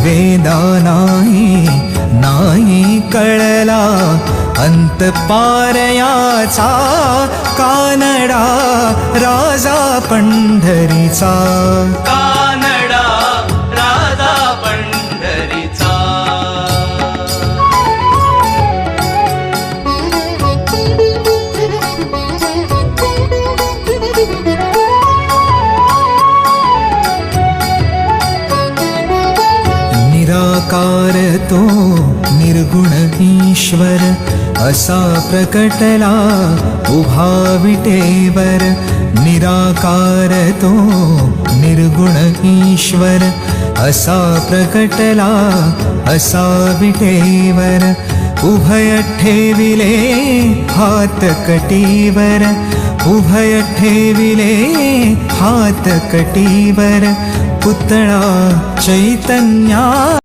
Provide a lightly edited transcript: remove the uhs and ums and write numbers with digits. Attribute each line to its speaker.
Speaker 1: वेदा नाही कळला अंत पारयाचा कानडा राजा पंढरीचा
Speaker 2: कानडा राजा पंढरीचा
Speaker 1: निराकार तो निर्गुण ईश्वर असा प्रकटला उभा विटेवर निराकार तो निर्गुण ईश्वर असा प्रकटला असा विटेवर उभय ठेविले हात कटीवर उभय ठेविले हात कटीवर पुतळा चैतन्या